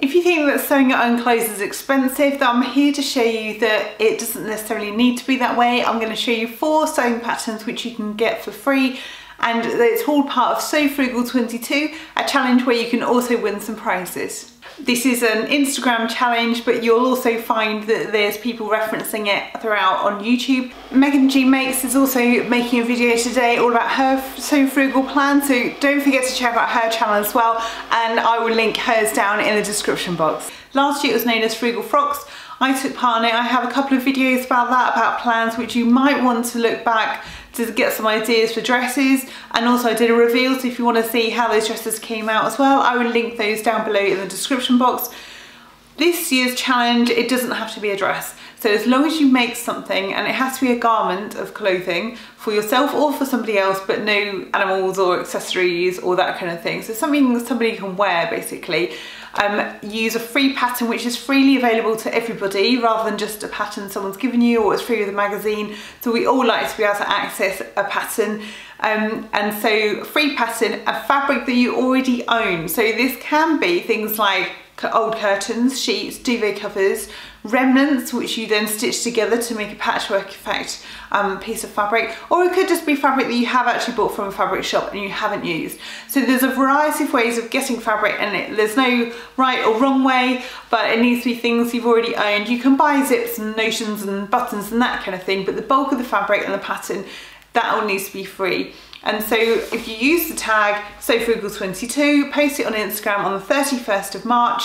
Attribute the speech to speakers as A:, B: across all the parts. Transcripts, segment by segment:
A: If you think that sewing your own clothes is expensive, then I'm here to show you that it doesn't necessarily need to be that way. I'm going to show you 4 sewing patterns which you can get for free, and it's all part of Sew Frugal 22, a challenge where you can also win some prizes. This is an Instagram challenge, but you'll also find that there's people referencing it throughout on YouTube. Megan G Makes is also making a video today all about her Sew Frugal plan, so don't forget to check out her channel as well, and I will link hers down in the description box. Last year it was known as Frugal Frocks. I took part in it. I have a couple of videos about that, about plans which you might want to look back to get some ideas for dresses, and also I did a reveal, so if you want to see how those dresses came out as well, I will link those down below in the description box. This year's challenge, it doesn't have to be a dress, so as long as you make something, and it has to be a garment of clothing for yourself or for somebody else, but no animals or accessories or that kind of thing, so something somebody can wear basically. Use a free pattern which is freely available to everybody rather than just a pattern someone's given you or it's free with a magazine. So we all like to be able to access a pattern, and so free pattern, a fabric that you already own. So this can be things like old curtains, sheets, duvet covers, remnants which you then stitch together to make a patchwork effect piece of fabric, or it could just be fabric that you have actually bought from a fabric shop and you haven't used. So there's a variety of ways of getting fabric, and there's no right or wrong way, but it needs to be things you've already owned. You can buy zips and notions and buttons and that kind of thing, but the bulk of the fabric and the pattern, that all needs to be free. And so if you use the tag SewFrugal22, post it on Instagram on the 31st of March,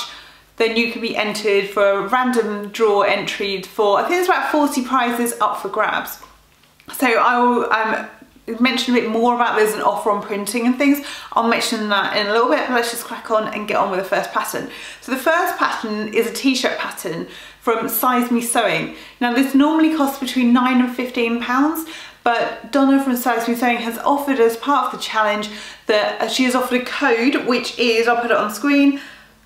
A: then you can be entered for a random draw entry for, I think there's about 40 prizes up for grabs. So I will mention a bit more about there's an offer on printing and things. I'll mention that in a little bit, but let's just crack on and get on with the first pattern. So the first pattern is a t-shirt pattern from Me Sewing. Now this normally costs between £9 and £15, but Donna from Sew Easy Kimono has offered as part of the challenge that she has offered a code, which is, I'll put it on screen,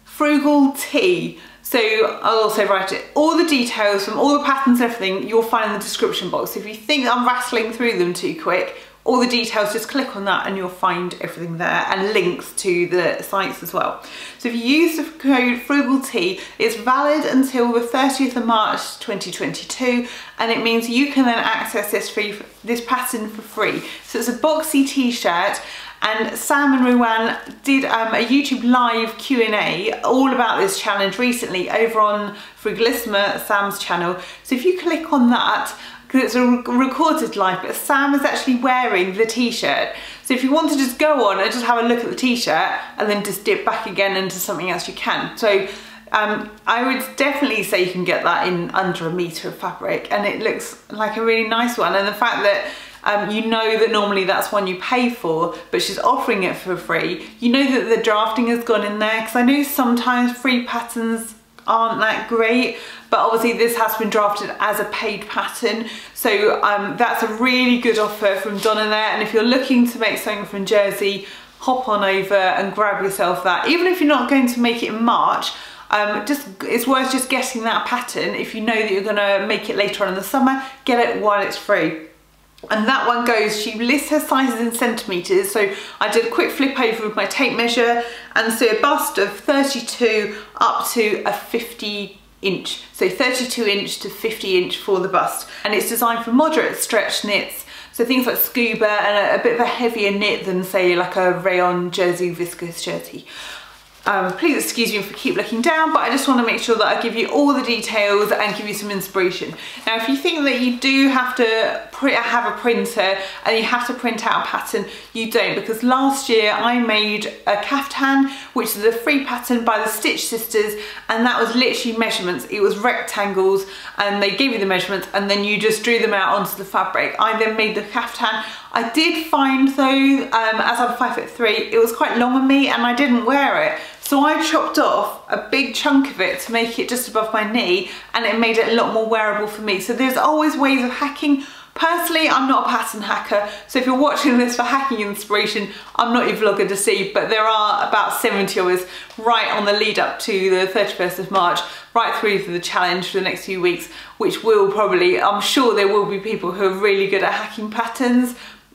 A: FRUGALTEE. So I'll also write it. All the details from all the patterns and everything you'll find in the description box. So if you think I'm rattling through them too quick, all the details, just click on that and you'll find everything there, and links to the sites as well. So if you use the code FRUGALTEE, it's valid until the 30th of March 2022, and it means you can then access this pattern for free. So it's a boxy t-shirt, and Sam and Ruan did a YouTube live Q&A all about this challenge recently over on Frugalissima, Sam's channel. So if you click on that, because it's a recorded live, but Sam is actually wearing the t-shirt. So if you want to just go on and just have a look at the t-shirt and then just dip back again into something else, you can. So I would definitely say you can get that in under a metre of fabric, and it looks like a really nice one. And the fact that you know that normally that's one you pay for, but she's offering it for free. You know that the drafting has gone in there, because I know sometimes free patterns aren't that great, but obviously this has been drafted as a paid pattern. So that's a really good offer from Donna there. And if you're looking to make something from Jersey, hop on over and grab yourself that. Even if you're not going to make it in March, it's worth just getting that pattern. If you know that you're gonna make it later on in the summer, get it while it's free. And that one goes, she lists her sizes in centimetres, so I did a quick flip over with my tape measure, and so a bust of 32 up to a 50 inch. So 32 inch to 50 inch for the bust. And it's designed for moderate stretch knits, so things like scuba and a bit of a heavier knit than say like a rayon jersey viscose jersey. Please excuse me if I keep looking down, but I just want to make sure that I give you all the details and give you some inspiration. Now, if you think that you do have to have a printer and you have to print out a pattern, you don't, because last year I made a kaftan, which is a free pattern by the Stitch Sisters, and that was literally measurements. It was rectangles, and they gave you the measurements, and then you just drew them out onto the fabric. I then made the kaftan. I did find though, as I'm 5'3", it was quite long on me and I didn't wear it. So I chopped off a big chunk of it to make it just above my knee, and it made it a lot more wearable for me. So there's always ways of hacking. Personally, I'm not a pattern hacker, so if you're watching this for hacking inspiration, I'm not your vlogger to see, but there are about 70 of us right on the lead up to the 31st of March, right through to the challenge for the next few weeks, which will probably, I'm sure there will be people who are really good at hacking patterns.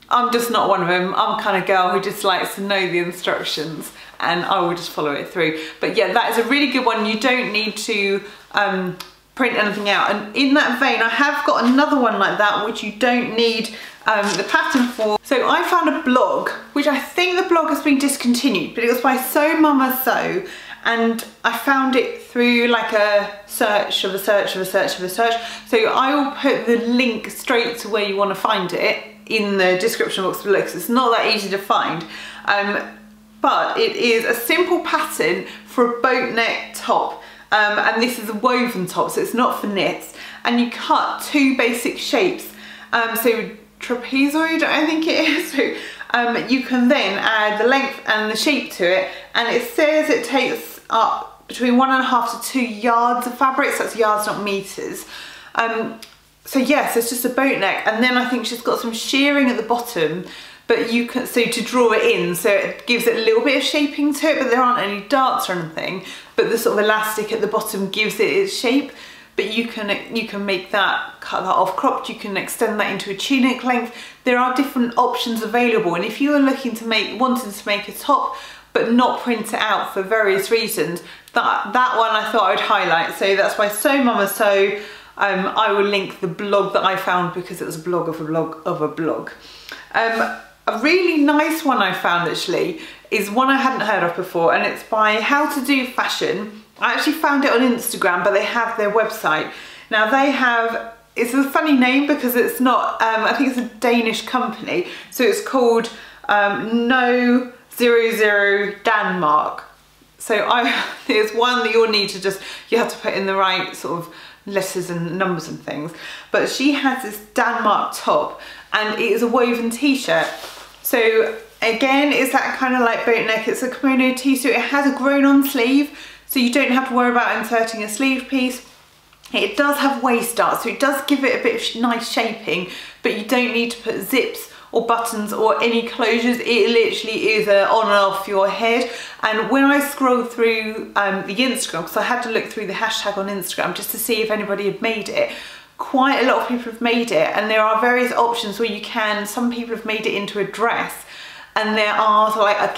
A: I'm just not one of them. I'm the kind of girl who just likes to know the instructions and I will just follow it through. But yeah, that is a really good one. You don't need to print anything out. And in that vein, I have got another one like that, which you don't need the pattern for. So I found a blog, which I think the blog has been discontinued, but it was by Mama Sew, and I found it through like a search of a search of a search of a search. So I will put the link straight to where you want to find it in the description box below, because it's not that easy to find. But it is a simple pattern for a boat neck top. And this is a woven top, so it's not for knits. And you cut two basic shapes. So trapezoid, I think it is. So you can then add the length and the shape to it. And it says it takes up between 1.5 to 2 yards of fabric. So that's yards, not meters. So yes, it's just a boat neck. And then I think she's got some shearing at the bottom. But you can, so to draw it in, so it gives it a little bit of shaping to it, but there aren't any darts or anything. But the sort of elastic at the bottom gives it its shape. But you can make that, cut that off cropped, you can extend that into a tunic length. There are different options available, and if you are looking to wanting to make a top, but not print it out for various reasons, that one I thought I would highlight. So that's by Mama Sew. I will link the blog that I found because it was a blog of a blog of a blog. A really nice one I found actually is one I hadn't heard of before, and it's by How to Do Fashion. I actually found it on Instagram, but they have their website. Now they have, it's a funny name because it's not, I think it's a Danish company. So it's called No 00 Denmark. So there's one that you'll need to you have to put in the right sort of letters and numbers and things. But she has this Denmark top, and it is a woven t-shirt. So again, it's that kind of like boat neck. It's a kimono tee, so it has a grown-on sleeve, so you don't have to worry about inserting a sleeve piece. It does have waist darts, so it does give it a bit of nice shaping, but you don't need to put zips or buttons or any closures. It literally is on and off your head. And when I scrolled through the Instagram, because I had to look through the hashtag on Instagram just to see if anybody had made it, quite a lot of people have made it, and there are various options where you can. Some people have made it into a dress, and there are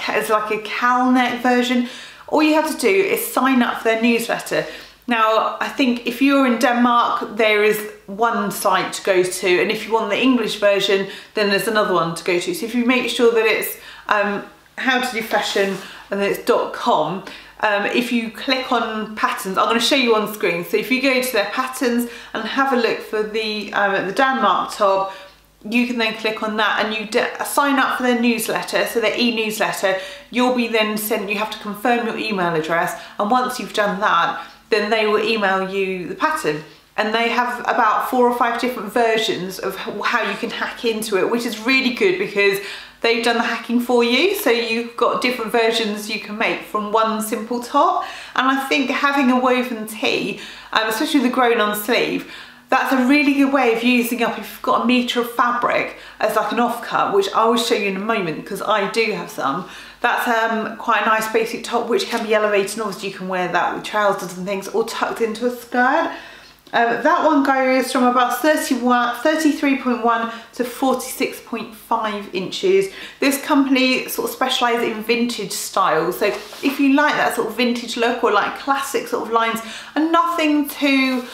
A: it's like a cowl neck version. All you have to do is sign up for their newsletter. Now, I think if you're in Denmark, there is one site to go to, and if you want the English version, then there's another one to go to. So if you make sure that it's How to Do Fashion and then it's .com, if you click on patterns, I'm going to show you on screen. So if you go to their patterns and have a look for the Denmark top, you can then click on that and you sign up for their newsletter, so their e-newsletter. You'll be then sent, you have to confirm your email address, and once you've done that, then they will email you the pattern. And they have about 4 or 5 different versions of how you can hack into it, which is really good because they've done the hacking for you. So you've got different versions you can make from one simple top. And I think having a woven tee, especially with the grown-on sleeve, that's a really good way of using up, if you've got a metre of fabric as like an offcut, which I will show you in a moment because I do have some. That's quite a nice basic top which can be elevated, and obviously you can wear that with trousers and things, or tucked into a skirt. That one goes from about 33.1 to 46.5 inches. This company sort of specialises in vintage style, so if you like that sort of vintage look or like classic sort of lines and nothing too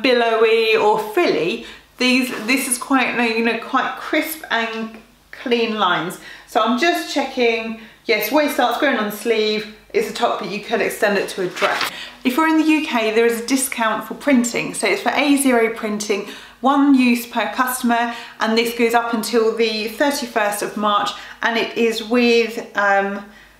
A: billowy or frilly, this is quite, you know, quite crisp and clean lines. So I'm just checking, yes, waist darts, grown on sleeve. It's a top, but you could extend it to a dress. If you're in the UK, there is a discount for printing. So it's for A0 printing, 1 use per customer, and this goes up until the 31st of March, and it is with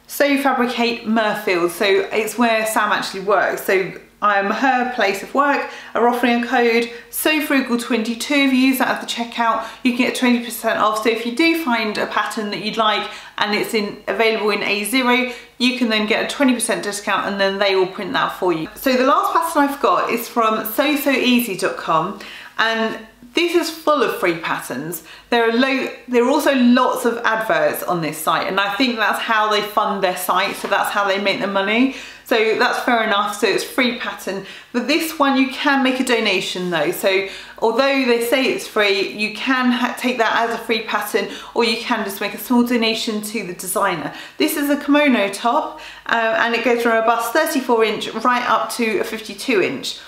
A: Sew Fabricate Murfield. So it's where Sam actually works. So her place of work are offering a code SewFrugal22. If you use that at the checkout, you can get 20% off. So if you do find a pattern that you'd like and it's available in A0, you can then get a 20% discount, and then they will print that for you. So the last pattern I've got is from seweasy.com, and this is full of free patterns. There are also lots of adverts on this site, and I think that's how they fund their site, so that's how they make their money. So that's fair enough, so it's free pattern. But this one you can make a donation though, so although they say it's free, you can take that as a free pattern, or you can just make a small donation to the designer. This is a kimono top, and it goes from a robust 34-inch right up to a 52-inch.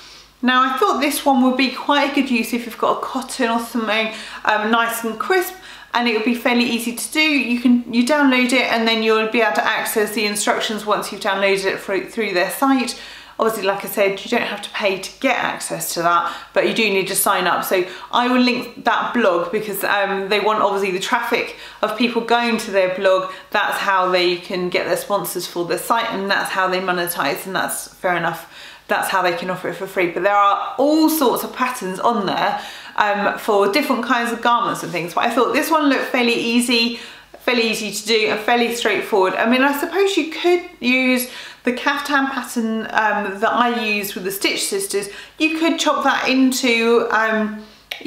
A: Now I thought this one would be quite a good use if you've got a cotton or something nice and crisp, and it would be fairly easy to do. You download it and then you'll be able to access the instructions once you've downloaded it through their site. Obviously, like I said, you don't have to pay to get access to that, but you do need to sign up. So I will link that blog because they want obviously the traffic of people going to their blog. That's how they can get their sponsors for their site, and that's how they monetize, and that's fair enough. That's how they can offer it for free. But there are all sorts of patterns on there for different kinds of garments and things. But I thought this one looked fairly easy to do and fairly straightforward. I mean, I suppose you could use the kaftan pattern that I use with the Stitch Sisters. You could chop that into,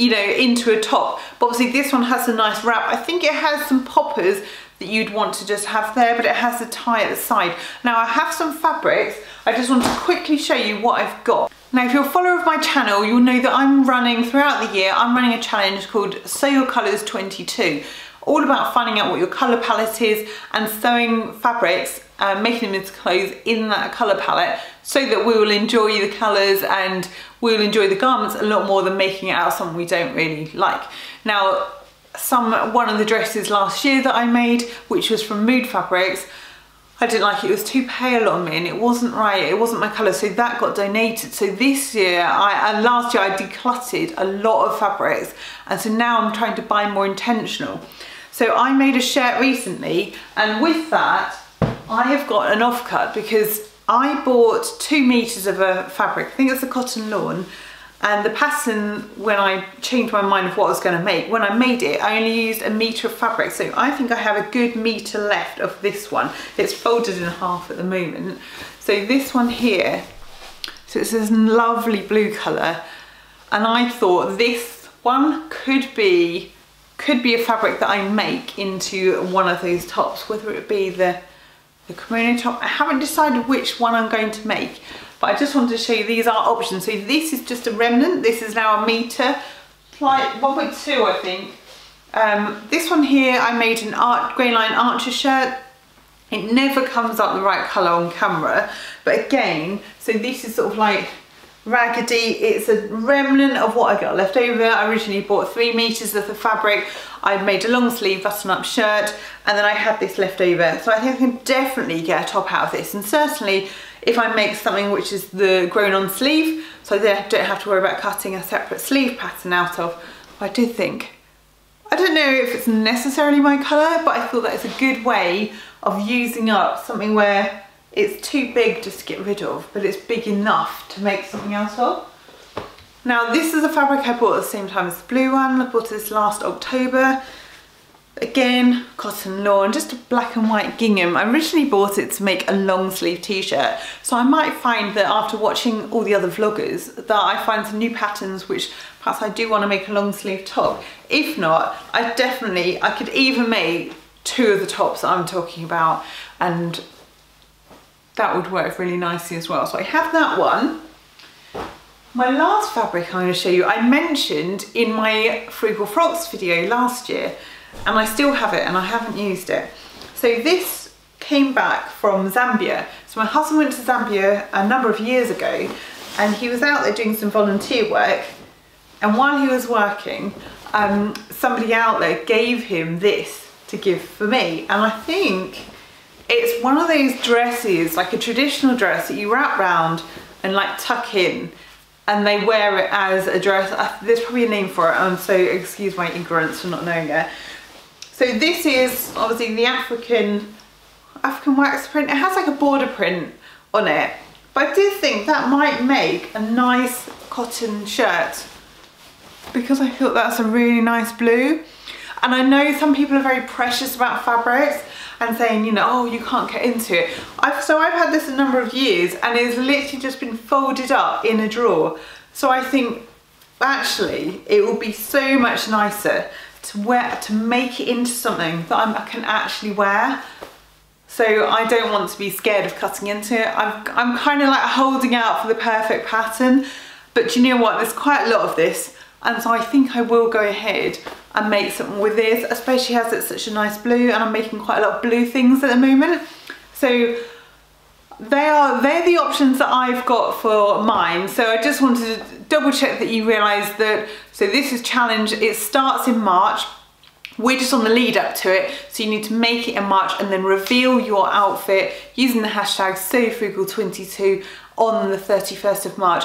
A: you know, into a top. But obviously this one has a nice wrap. I think it has some poppers that you'd want to just have there, but it has a tie at the side. Now I have some fabrics. I just want to quickly show you what I've got. Now if you're a follower of my channel, you'll know that I'm running throughout the year, I'm running a challenge called Sew Your Colours 22. All about finding out what your colour palette is and sewing fabrics, making them into clothes in that colour palette, so that we will enjoy the colours and we'll enjoy the garments a lot more than making it out of something we don't really like. Now, one of the dresses last year that I made, which was from Mood Fabrics, I didn't like it. It was too pale on me and it wasn't right. It wasn't my colour, so that got donated. So this year, last year I decluttered a lot of fabrics, and so now I'm trying to buy more intentional. So I made a shirt recently, and with that, I have got an offcut because I bought 2 meters of a fabric. I think it's a cotton lawn. And the pattern, when I changed my mind of what I was going to make, when I made it, I only used a metre of fabric. So I think I have a good metre left of this one. It's folded in half at the moment. So this one here, so it's this lovely blue colour. And I thought this one could be a fabric that I make into one of those tops, whether it be the kimono top. I haven't decided which one I'm going to make. But I just wanted to show you these are options. So this is just a remnant. This is now a metre, like 1.2 I think. This one here I made an grey line archer shirt. It never comes up the right colour on camera. But again, so this is sort of like raggedy. It's a remnant of what I got left over. I originally bought 3 meters of the fabric. I made a long sleeve button up shirt, and then I had this left over. So I think I can definitely get a top out of this, and certainly if I make something which is the grown on sleeve, so I don't have to worry about cutting a separate sleeve pattern out of. I did think, I don't know if it's necessarily my colour, but I thought that is a good way of using up something where it's too big just to get rid of, but it's big enough to make something else of. Now this is a fabric I bought at the same time as the blue one. I bought this last October. Again, cotton lawn, just a black and white gingham. I originally bought it to make a long sleeve t-shirt, so I might find that after watching all the other vloggers that I find some new patterns which perhaps I do want to make a long sleeve top. If not, I could even make 2 of the tops that I'm talking about, and that would work really nicely as well. So I have that one. My last fabric I'm going to show you, I mentioned in my Frugal Frocks video last year, and I still have it and I haven't used it. So this came back from Zambia. So my husband went to Zambia a number of years ago, and he was out there doing some volunteer work, and while he was working, somebody out there gave him this to give for me, and I think it's one of those dresses, like a traditional dress that you wrap round and like tuck in, and they wear it as a dress. There's probably a name for it, so excuse my ignorance for not knowing it. So this is obviously the African wax print. It has like a border print on it, but I did think that might make a nice cotton shirt because I thought that's a really nice blue. And I know some people are very precious about fabrics and saying, you know, oh, you can't get into it. So I've had this a number of years, and it's literally just been folded up in a drawer. So I think actually it will be so much nicer to make it into something that I can actually wear. So I don't want to be scared of cutting into it. I'm kind of like holding out for the perfect pattern, but do you know what? There's quite a lot of this, and so I think I will go ahead and make something with this, especially as it's such a nice blue, and I'm making quite a lot of blue things at the moment. So they're the options that I've got for mine. So I just wanted to double check that you realise that, so this is challenge, it starts in March. We're just on the lead up to it, so you need to make it in March and then reveal your outfit using the hashtag SewFrugal22 on the 31st of March.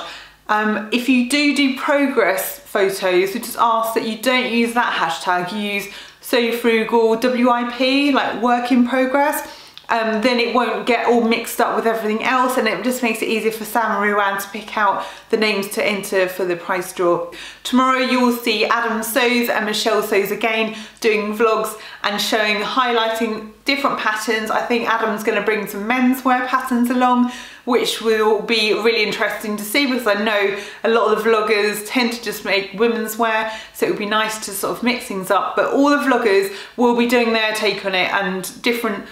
A: If you do progress photos, we just ask that you don't use that hashtag, you use SewFrugal WIP, like work in progress. Then it won't get all mixed up with everything else, and it just makes it easier for Sam and Ruan to pick out the names to enter for the prize draw. Tomorrow you will see Adam Sews and Michelle Sews again doing vlogs and highlighting different patterns. I think Adam's going to bring some menswear patterns along, which will be really interesting to see, because I know a lot of the vloggers tend to just make women's wear, so it would be nice to sort of mix things up. But all the vloggers will be doing their take on it and different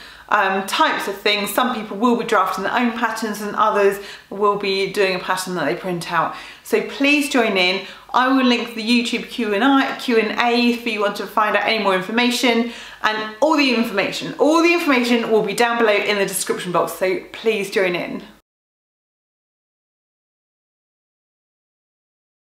A: types of things. Some people will be drafting their own patterns and others will be doing a pattern that they print out. So please join in. I will link the YouTube Q&A if you want to find out any more information, and all the information will be down below in the description box, so please join in.